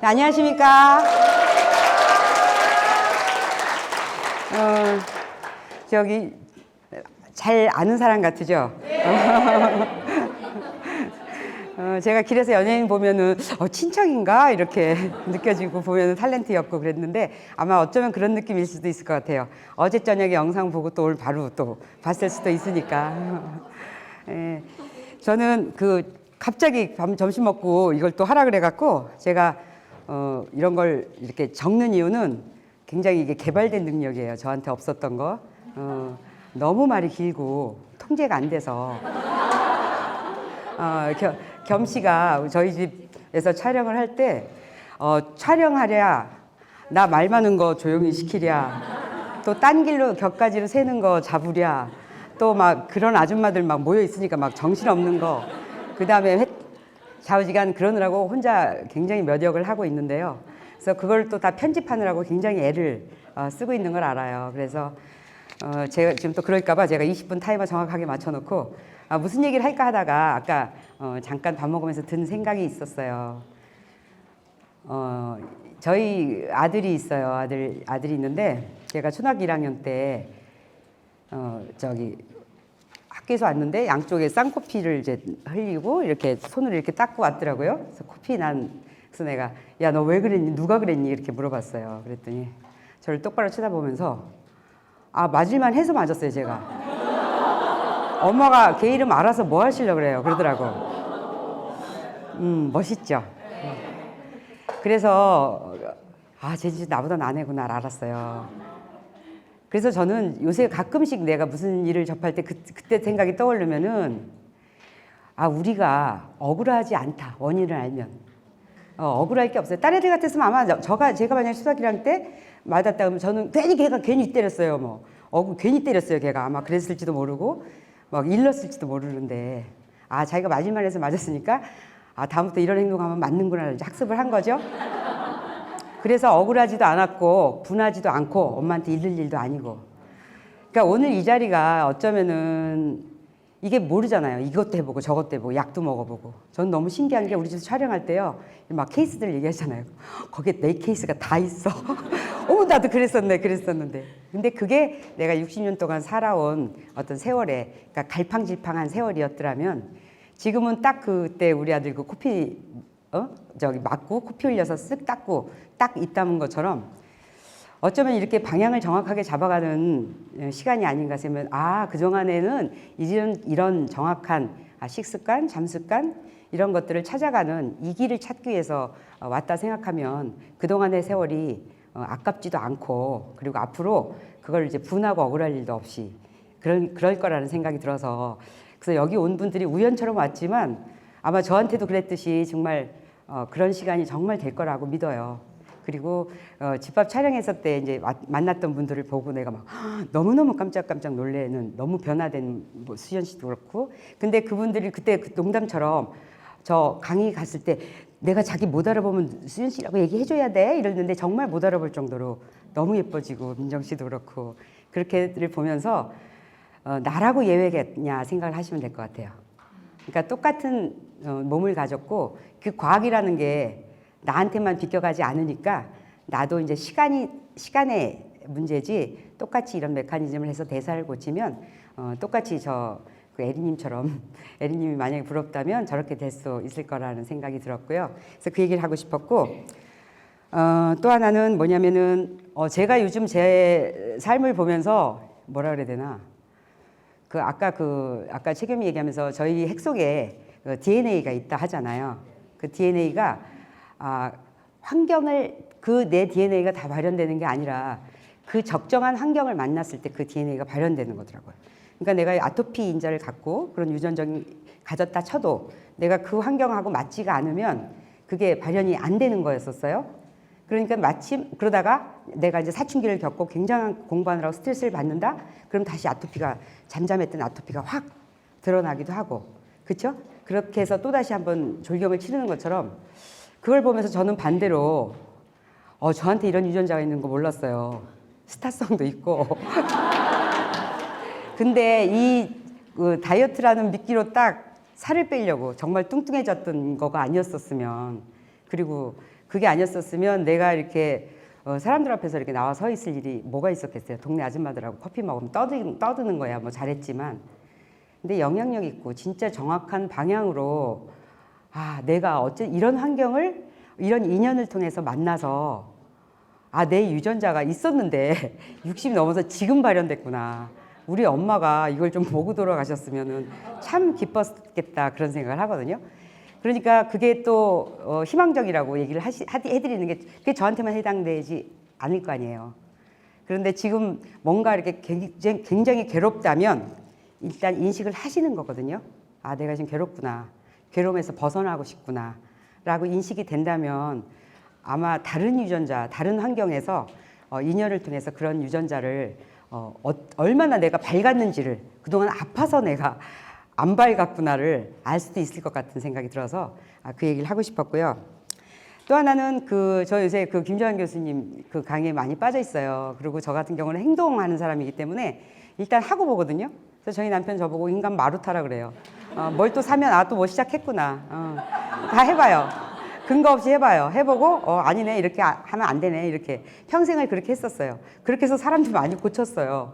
네, 안녕하십니까. 저기 잘 아는 사람 같으죠? 제가 길에서 연예인 보면은 친척인가 이렇게 느껴지고 보면은 탤런트였고 그랬는데 아마 어쩌면 그런 느낌일 수도 있을 것 같아요. 어제 저녁에 영상 보고 또 오늘 바로 또 봤을 수도 있으니까. 예, 저는 갑자기 점심 먹고 이걸 또 하라 그래갖고 제가 이런 걸 이렇게 적는 이유는 굉장히 이게 개발된 능력이에요. 저한테 없었던 거. 너무 말이 길고 통제가 안 돼서. 겸 씨가 저희 집에서 촬영을 할 때 촬영하랴, 나 말 많은 거 조용히 시키랴, 또 딴 길로 격가지로 새는 거 잡으랴, 또 막 그런 아줌마들 막 모여 있으니까 막 정신없는 거, 그 다음에 좌우지간 그러느라고 혼자 굉장히 몇 역을 하고 있는데요. 그래서 그걸 또 다 편집하느라고 굉장히 애를 쓰고 있는 걸 알아요. 그래서 제가 지금 또 그럴까봐 제가 20분 타이머 정확하게 맞춰놓고 무슨 얘기를 할까 하다가 아까 잠깐 밥 먹으면서 든 생각이 있었어요. 저희 아들이 있어요. 아들이 있는데 제가 초등학교 1학년 때 저기 학교에서 왔는데 양쪽에 쌍코피를 이제 흘리고 이렇게 손으로 이렇게 닦고 왔더라고요. 그래서 코피 그래서 내가 야, 너 왜 그랬니? 누가 그랬니? 이렇게 물어봤어요. 그랬더니 저를 똑바로 쳐다보면서 맞을만 해서 맞았어요, 제가. 엄마가 걔 이름 알아서 뭐 하시려고 그래요. 그러더라고. 멋있죠. 그래서 쟤 진짜 나보다 나네구나 알았어요. 그래서 저는 요새 가끔씩 내가 무슨 일을 접할 때 그때 생각이 떠오르면은 우리가 억울하지 않다. 원인을 알면. 억울할 게 없어요. 딴 애들 같았으면 아마 제가 만약에 초등학교 1학년 때 맞았다 그러면 저는 걔가 괜히 때렸어요. 뭐. 괜히 때렸어요. 걔가 아마 그랬을지도 모르고 막 일렀을지도 모르는데 자기가 맞을만 해서 맞았으니까 다음부터 이런 행동하면 맞는구나 이제 학습을 한 거죠. 그래서 억울하지도 않았고 분하지도 않고 엄마한테 잃을 일도 아니고. 그러니까 오늘 이 자리가 어쩌면은 이게 모르잖아요. 이것도 해보고 저것도 해보고 약도 먹어보고. 저는 너무 신기한 게 우리 집에서 촬영할 때요. 막 케이스들 얘기하잖아요. 거기에 내 케이스가 다 있어. 나도 그랬었는데. 근데 그게 내가 60년 동안 살아온 어떤 세월에, 그러니까 갈팡질팡한 세월이었더라면 지금은 딱 그때 우리 아들 그 코피, 맞고 코피 흘려서 쓱 닦고 딱 있다는 것처럼 어쩌면 이렇게 방향을 정확하게 잡아가는 시간이 아닌가 싶으면 그동안에는 이런 정확한 식습관, 잠습관 이런 것들을 찾아가는 이 길을 찾기 위해서 왔다 생각하면 그동안의 세월이 아깝지도 않고 그리고 앞으로 그걸 이제 분하고 억울할 일도 없이 그럴 거라는 생각이 들어서 그래서 여기 온 분들이 우연처럼 왔지만 아마 저한테도 그랬듯이 정말 그런 시간이 정말 될 거라고 믿어요. 그리고 집밥 촬영했을 때 이제 만났던 분들을 보고 내가 막 너무너무 깜짝깜짝 놀래는 너무 변화된 수연 씨도 그렇고 근데 그분들이 그때 농담처럼 저 강의 갔을 때 내가 자기 못 알아보면 수연 씨라고 얘기해줘야 돼 이랬는데 정말 못 알아볼 정도로 너무 예뻐지고 민정 씨도 그렇고 그렇게를 보면서 나라고 예외겠냐 생각을 하시면 될 것 같아요. 그러니까 똑같은 몸을 가졌고 그 과학이라는 게 나한테만 비껴가지 않으니까 나도 이제 시간의 문제지 똑같이 이런 메커니즘을 해서 대사를 고치면 똑같이 그 에리님처럼 에리님이 만약에 부럽다면 저렇게 될 수 있을 거라는 생각이 들었고요. 그래서 그 얘기를 하고 싶었고 또 하나는 뭐냐면은 제가 요즘 제 삶을 보면서 뭐라 그래야 되나 아까 최겸이 얘기하면서 저희 핵 속에 DNA가 있다 하잖아요. 그 DNA가 환경을 내 DNA가 다 발현되는 게 아니라 그 적정한 환경을 만났을 때 그 DNA가 발현되는 거더라고요. 그러니까 내가 아토피 인자를 갖고 그런 유전적인 가졌다 쳐도 내가 그 환경하고 맞지가 않으면 그게 발현이 안 되는 거였었어요. 그러니까 마침 그러다가 내가 이제 사춘기를 겪고 굉장한 공부하느라고 스트레스를 받는다? 그럼 다시 잠잠했던 아토피가 확 드러나기도 하고 그렇죠? 그렇게 해서 또다시 한번 졸경을 치르는 것처럼 그걸 보면서 저는 반대로 저한테 이런 유전자가 있는 거 몰랐어요. 스타성도 있고. 근데 이 다이어트라는 미끼로 딱 살을 빼려고 정말 뚱뚱해졌던 거가 아니었었으면 그리고 그게 아니었었으면 내가 이렇게 사람들 앞에서 이렇게 나와 서 있을 일이 뭐가 있었겠어요. 동네 아줌마들하고 커피 먹으면 떠드는 거야. 뭐 잘했지만. 근데 영향력 있고 진짜 정확한 방향으로 내가 어째 이런 환경을 이런 인연을 통해서 만나서 내 유전자가 있었는데 60 넘어서 지금 발현됐구나. 우리 엄마가 이걸 좀 보고 돌아가셨으면은 참 기뻤겠다 그런 생각을 하거든요. 그러니까 그게 또 희망적이라고 얘기를 해드리는 게 그게 저한테만 해당되지 않을 거 아니에요. 그런데 지금 뭔가 이렇게 굉장히 괴롭다면 일단 인식을 하시는 거거든요. 내가 지금 괴롭구나. 괴로움에서 벗어나고 싶구나. 라고 인식이 된다면 아마 다른 유전자, 다른 환경에서 인연을 통해서 그런 유전자를 얼마나 내가 밝았는지를 그동안 아파서 내가 안 밝았구나를 알 수도 있을 것 같은 생각이 들어서 그 얘기를 하고 싶었고요. 또 하나는 저 요새 김주환 교수님 강의에 많이 빠져 있어요. 그리고 저 같은 경우는 행동하는 사람이기 때문에 일단 하고 보거든요. 그래서 저희 남편 저보고 인간 마루타라 그래요. 뭘 또 사면 또 뭐 시작했구나. 다 해봐요. 근거 없이 해봐요. 해보고 아니네 이렇게 하면 안 되네 이렇게 평생을 그렇게 했었어요. 그렇게 해서 사람들 많이 고쳤어요.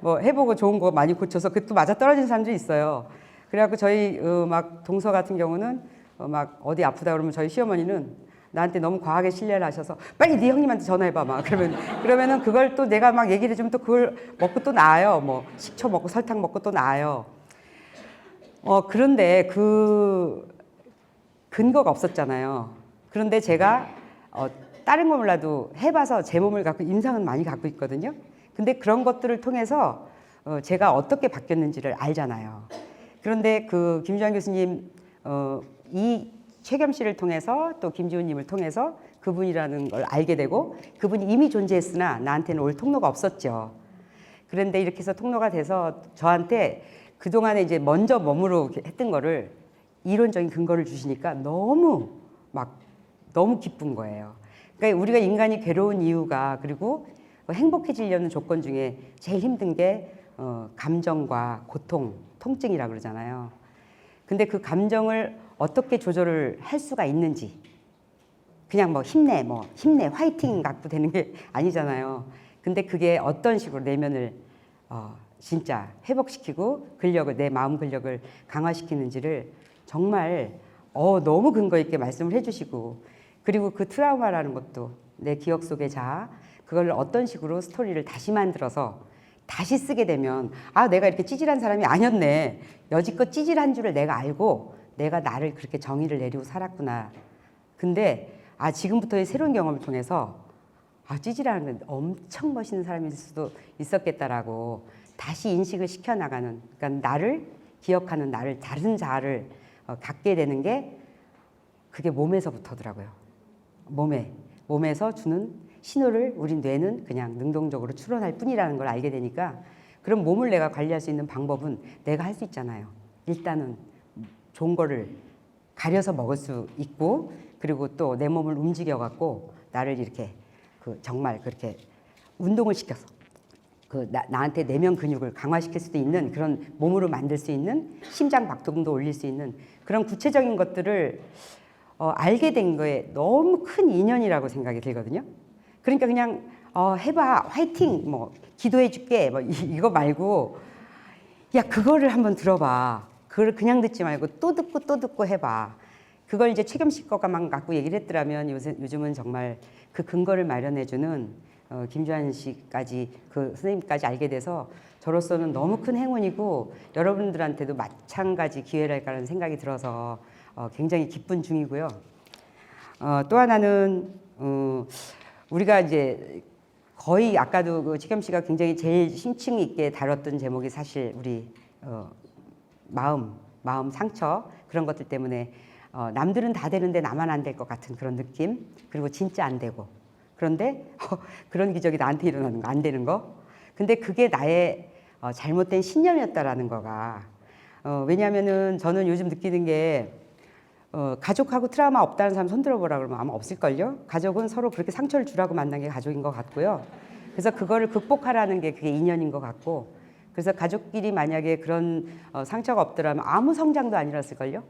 뭐 해보고 좋은 거 많이 고쳐서 그것도 맞아 떨어진 사람들이 있어요. 그래갖고 저희 막 동서 같은 경우는 막 어디 아프다 그러면 저희 시어머니는 나한테 너무 과하게 신뢰를 하셔서 빨리 네 형님한테 전화해봐 막 그러면은 그걸 또 내가 막 얘기를 해주면 또 그걸 먹고 또 나아요. 뭐 식초 먹고 설탕 먹고 또 나아요. 그런데 근거가 없었잖아요. 그런데 제가 다른 거 몰라도 해봐서 제 몸을 갖고 임상은 많이 갖고 있거든요. 근데 그런 것들을 통해서 제가 어떻게 바뀌었는지를 알잖아요. 그런데 김주환 교수님 이 최겸 씨를 통해서 또 김지훈님을 통해서 그분이라는 걸 알게 되고 그분이 이미 존재했으나 나한테는 올 통로가 없었죠. 그런데 이렇게 해서 통로가 돼서 저한테 그동안에 이제 먼저 몸으로 했던 거를 이론적인 근거를 주시니까 너무 기쁜 거예요. 그러니까 우리가 인간이 괴로운 이유가 그리고 행복해지려는 조건 중에 제일 힘든 게 감정과 고통, 통증이라고 그러잖아요. 근데 그 감정을 어떻게 조절을 할 수가 있는지 그냥 힘내, 화이팅 갖고 되는 게 아니잖아요. 근데 그게 어떤 식으로 내면을 진짜 회복시키고 내 마음 근력을 강화시키는지를 정말 너무 근거 있게 말씀을 해주시고 그리고 그 트라우마라는 것도 내 기억 속의 자아 그걸 어떤 식으로 스토리를 다시 만들어서 다시 쓰게 되면 내가 이렇게 찌질한 사람이 아니었네. 여지껏 찌질한 줄을 내가 알고 내가 나를 그렇게 정의를 내리고 살았구나. 근데 지금부터의 새로운 경험을 통해서 찌질한 엄청 멋있는 사람일 수도 있었겠다라고 다시 인식을 시켜나가는 그러니까 나를 기억하는 나를 다른 자아를 갖게 되는 게 그게 몸에서부터더라고요. 몸에서 주는 신호를 우리 뇌는 그냥 능동적으로 추론할 뿐이라는 걸 알게 되니까 그럼 몸을 내가 관리할 수 있는 방법은 내가 할 수 있잖아요. 일단은 좋은 거를 가려서 먹을 수 있고 그리고 또 내 몸을 움직여 갖고 나를 이렇게 정말 그렇게 운동을 시켜서 나한테 내면 근육을 강화시킬 수도 있는 그런 몸으로 만들 수 있는 심장 박동도 올릴 수 있는 그런 구체적인 것들을 알게 된 거에 너무 큰 인연이라고 생각이 들거든요. 그러니까 그냥 해봐 화이팅 기도해 줄게 이거 말고 야 그거를 한번 들어봐. 그걸 그냥 듣지 말고 또 듣고 해봐. 그걸 이제 최겸 씨 거만 갖고 얘기를 했더라면 요즘은 정말 그 근거를 마련해주는 김주환 씨까지 선생님까지 알게 돼서 저로서는 너무 큰 행운이고 여러분들한테도 마찬가지 기회랄까라는 생각이 들어서 굉장히 기쁜 중이고요. 또 하나는 우리가 이제 거의 아까도 최겸 씨가 굉장히 제일 심층 있게 다뤘던 제목이 사실 우리 마음 상처 그런 것들 때문에 남들은 다 되는데 나만 안 될 것 같은 그런 느낌 그리고 진짜 안 되고 그런데 그런 기적이 나한테 일어나는 거 안 되는 거 근데 그게 나의 잘못된 신념이었다라는 거가 왜냐하면은 저는 요즘 느끼는 게 가족하고 트라우마 없다는 사람 손들어 보라 그러면 아마 없을걸요. 가족은 서로 그렇게 상처를 주라고 만난 게 가족인 것 같고요. 그래서 그거를 극복하라는 게 그게 인연인 것 같고 그래서 가족끼리 만약에 그런 상처가 없더라면 아무 성장도 안 일어났을걸요.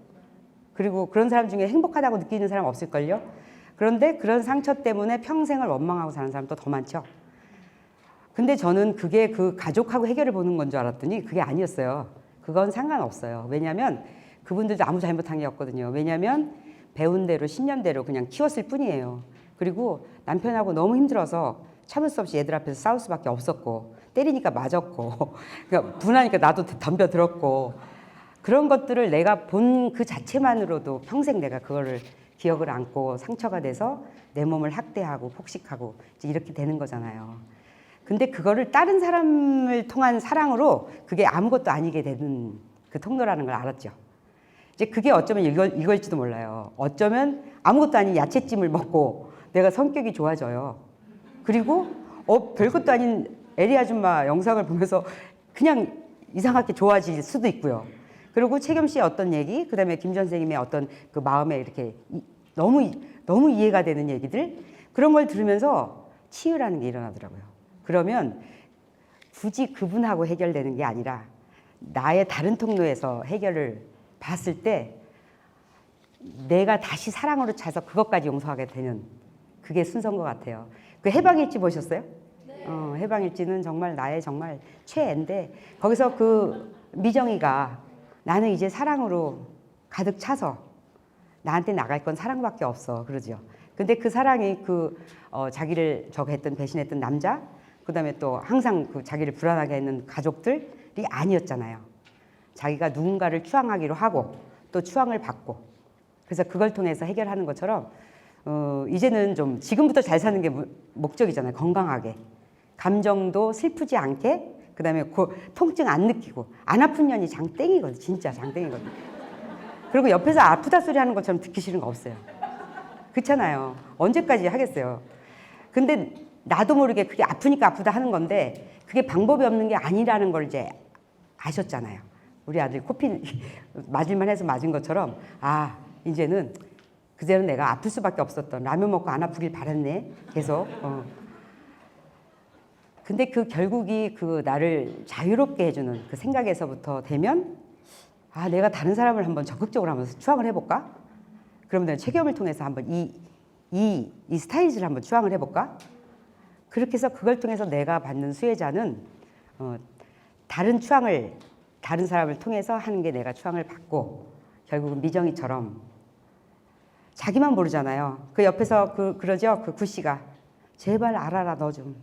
그리고 그런 사람 중에 행복하다고 느끼는 사람 없을걸요. 그런데 그런 상처 때문에 평생을 원망하고 사는 사람도 더 많죠. 근데 저는 그게 그 가족하고 해결을 보는 건 줄 알았더니 그게 아니었어요. 그건 상관없어요. 왜냐하면 그분들도 아무 잘못한 게 없거든요. 왜냐하면 배운 대로 10년대로 그냥 키웠을 뿐이에요. 그리고 남편하고 너무 힘들어서 참을 수 없이 애들 앞에서 싸울 수밖에 없었고, 때리니까 맞았고, 그러니까 분하니까 나도 덤벼들었고, 그런 것들을 내가 본 그 자체만으로도 평생 내가 그거를 기억을 안고 상처가 돼서 내 몸을 학대하고 폭식하고 이제 이렇게 되는 거잖아요. 근데 그거를 다른 사람을 통한 사랑으로 그게 아무것도 아니게 되는 그 통로라는 걸 알았죠. 이제 그게 어쩌면 이걸지도 몰라요. 어쩌면 아무것도 아닌 야채찜을 먹고 내가 성격이 좋아져요. 그리고 별것도 아닌 에리 아줌마 영상을 보면서 그냥 이상하게 좋아질 수도 있고요. 그리고 최겸 씨의 어떤 얘기, 그다음에 김 선생님의 어떤 그 마음에 이렇게 너무 이해가 되는 얘기들, 그런 걸 들으면서 치유라는 게 일어나더라고요. 그러면 굳이 그분하고 해결되는 게 아니라 나의 다른 통로에서 해결을 봤을 때 내가 다시 사랑으로 차서 그것까지 용서하게 되는, 그게 순서인 것 같아요. 그 해방일지 보셨어요? 네. 해방일지는 정말 나의 정말 최애인데, 거기서 그 미정이가 나는 이제 사랑으로 가득 차서 나한테 나갈 건 사랑밖에 없어 그러죠. 근데 그 사랑이 자기를 저거 했던, 배신했던 남자, 그다음에 또 항상 그 자기를 불안하게 했는 가족들이 아니었잖아요. 자기가 누군가를 추앙하기로 하고 또 추앙을 받고, 그래서 그걸 통해서 해결하는 것처럼 이제는 좀 지금부터 잘 사는 게 목적이잖아요. 건강하게, 감정도 슬프지 않게, 그다음에 통증 안 느끼고, 안 아픈 년이 장땡이거든. 진짜 장땡이거든. 그리고 옆에서 아프다 소리 하는 것처럼 듣기 싫은 거 없어요. 그렇잖아요. 언제까지 하겠어요. 근데 나도 모르게 그게 아프니까 아프다 하는 건데 그게 방법이 없는 게 아니라는 걸 이제 아셨잖아요. 우리 아들이 코피 맞을만 해서 맞은 것처럼, 아, 이제는 그제는 내가 아플 수밖에 없었던, 라면 먹고 안 아프길 바랐네 계속. 근데 그 결국이 그 나를 자유롭게 해주는 그 생각에서부터 되면, 아, 내가 다른 사람을 한번 적극적으로 하면서 추앙을 해볼까? 그러면 내가 최겸을 통해서 한번 이 스타일을 한번 추앙을 해볼까? 그렇게 해서 그걸 통해서 내가 받는 수혜자는 다른 추앙을, 다른 사람을 통해서 하는 게 내가 추앙을 받고, 결국은 미정이처럼 자기만 모르잖아요. 그 옆에서 그러죠. 그 구씨가 제발 알아라 너 좀.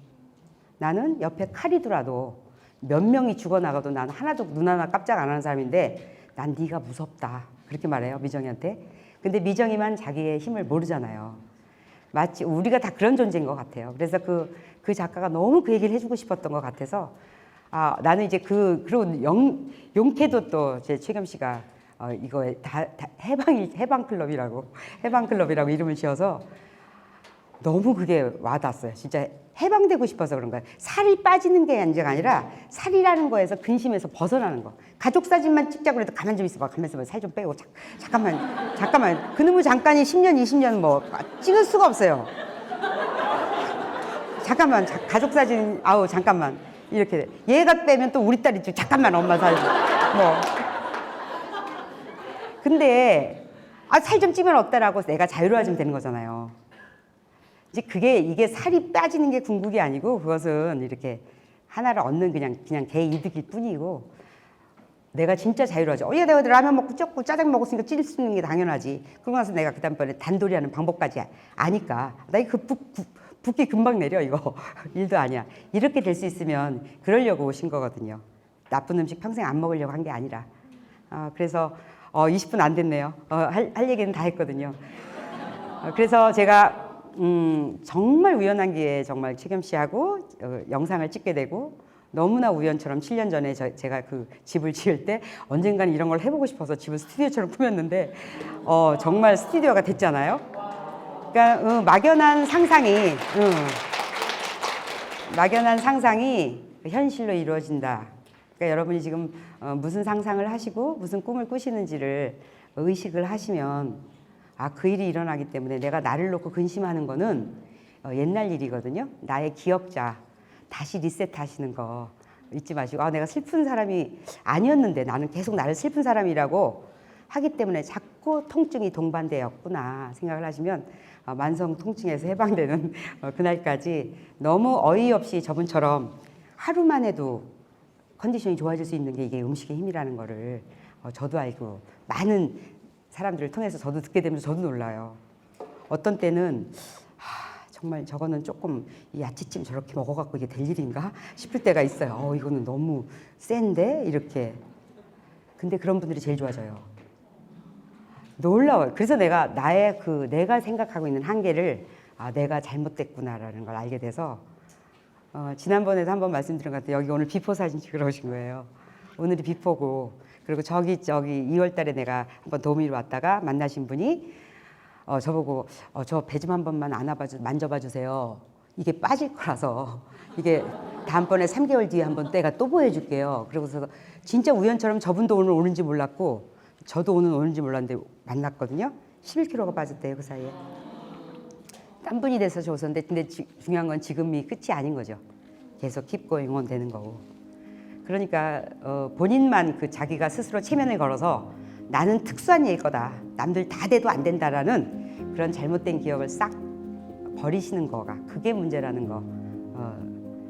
나는 옆에 칼이더라도 몇 명이 죽어나가도 난 하나도 눈 하나 깜짝 안 하는 사람인데 난 네가 무섭다. 그렇게 말해요. 미정이한테. 근데 미정이만 자기의 힘을 모르잖아요. 마치 우리가 다 그런 존재인 것 같아요. 그래서 그 작가가 너무 그 얘기를 해주고 싶었던 것 같아서, 아, 나는 이제 그리고 용케도 또 제 최겸 씨가 이거 다 해방클럽이라고 이름을 지어서 너무 그게 와닿았어요. 진짜 해방되고 싶어서 그런 거예요. 살이 빠지는 게 문제가 아니라 살이라는 거에서 근심에서 벗어나는 거. 가족 사진만 찍자고 해도 가만 좀 있어봐. 가만 있어봐. 살 좀 빼고. 잠깐만. 그놈의 잠깐이 10년, 20년 뭐 찍을 수가 없어요. 잠깐만. 가족 사진, 아우, 잠깐만. 이렇게. 얘가 빼면 또 우리 딸이 잠깐만 엄마 살. 뭐. 근데, 살 좀 찌면 어때라고 내가 자유로워지면 되는 거잖아요. 이제 이게 살이 빠지는 게 궁극이 아니고, 그것은 이렇게 하나를 얻는 그냥 개 이득일 뿐이고, 내가 진짜 자유로워져. 내가 라면 먹고 짜장 먹었으니까 찔 수 있는 게 당연하지. 그러고 나서 내가 그다음번에 단돌이 하는 방법까지 아니까. 나 이거 붓기 금방 내려, 이거. 일도 아니야. 이렇게 될 수 있으면 그러려고 오신 거거든요. 나쁜 음식 평생 안 먹으려고 한 게 아니라. 그래서 20분 안 됐네요. 할 얘기는 다 했거든요. 그래서 제가 정말 우연한 기회에 정말 최겸 씨하고 영상을 찍게 되고, 너무나 우연처럼 7년 전에 제가 그 집을 지을 때 언젠가는 이런 걸 해보고 싶어서 집을 스튜디오처럼 꾸몄는데 정말 스튜디오가 됐잖아요. 그러니까 막연한 상상이 현실로 이루어진다. 그러니까 여러분이 지금 무슨 상상을 하시고 무슨 꿈을 꾸시는지를 의식을 하시면, 그 일이 일어나기 때문에 내가 나를 놓고 근심하는 거는 옛날 일이거든요. 나의 기억자 다시 리셋하시는 거 잊지 마시고, 내가 슬픈 사람이 아니었는데 나는 계속 나를 슬픈 사람이라고 하기 때문에 자꾸 자꾸 통증이 동반되었구나 생각을 하시면 만성 통증에서 해방되는 그날까지 너무 어이없이 저분처럼 하루만 해도 컨디션이 좋아질 수 있는 게 이게 음식의 힘이라는 거를 저도 알고 많은 사람들을 통해서 저도 듣게 되면서 저도 놀라요. 어떤 때는 정말 저거는 조금 이 야채찜 저렇게 먹어갖고 이게 될 일인가 싶을 때가 있어요. 이거는 너무 센데 이렇게. 근데 그런 분들이 제일 좋아져요. 놀라워요. 그래서 내가 나의 내가 생각하고 있는 한계를 내가 잘못됐구나라는 걸 알게 돼서 지난번에도 한번 말씀드린 것 같아요. 여기 오늘 비포 사진 찍으러 오신 거예요. 오늘이 비포고 그리고 저기 2월 달에 내가 한번 도우미로 왔다가 만나신 분이 저보고 저 배 좀 한 번만 만져봐 주세요. 이게 빠질 거라서 이게 다음번에 3개월 뒤에 한번 때가 또 보여줄게요. 그러고서 진짜 우연처럼 저분도 오늘 오는지 몰랐고 저도 오늘 오는지 몰랐는데 만났거든요. 11kg가 빠졌대요, 그 사이에. 딴 분이 돼서 좋았는데 근데 중요한 건 지금이 끝이 아닌 거죠. 계속 keep going on 되는 거고. 그러니까 본인만 자기가 스스로 체면을 걸어서 나는 특수한 얘일 거다. 남들 다 돼도 안 된다라는 그런 잘못된 기억을 싹 버리시는 거가 그게 문제라는 거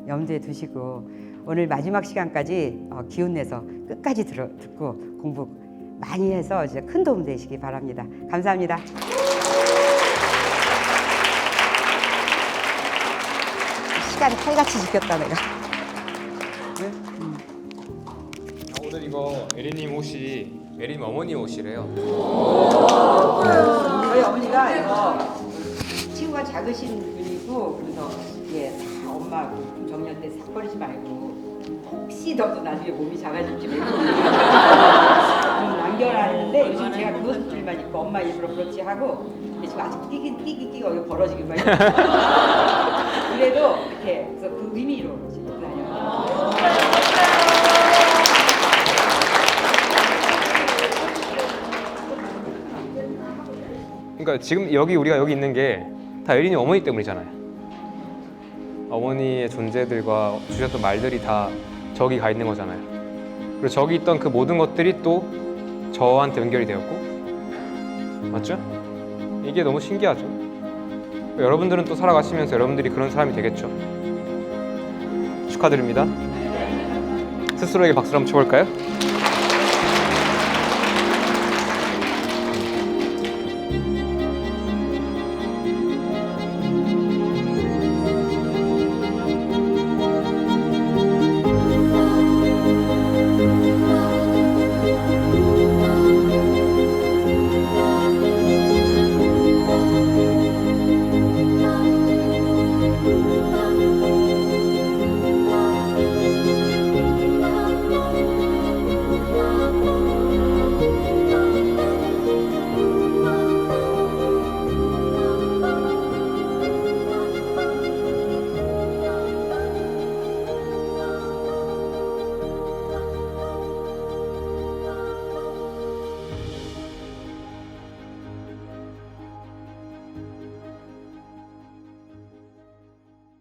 염두에 두시고 오늘 마지막 시간까지 기운 내서 끝까지 듣고 공부 많이 해서 이제 큰 도움 되시기 바랍니다. 감사합니다. 시간 칼같이 지켰다 내가. 오늘 이거 에리님 옷이 에리님 어머니 옷이래요. 저희 어머니가 이거 치구가 작으신 분이고 그래서 다 엄마 정년 때 싹 버리지 말고 혹시 너도 나중에 몸이 작아질지 모르니까 남겨라 했는데 요즘 제가 그 옷들만 입고 엄마 일부러 그렇지 하고 지금 아직 끼고 여기 벌어지긴 막 그래도 이렇게 그래서 그 의미로 지금 다녀요. 그러니까 지금 우리가 여기 있는 게 다 에리님 어머니 때문이잖아요. 어머니의 존재들과 주셨던 말들이 다 저기 가 있는 거잖아요. 그리고 저기 있던 그 모든 것들이 또 저한테 연결이 되었고, 맞죠? 이게 너무 신기하죠. 여러분들은 또 살아가시면서 여러분들이 그런 사람이 되겠죠. 축하드립니다. 스스로에게 박수를 한번 쳐볼까요?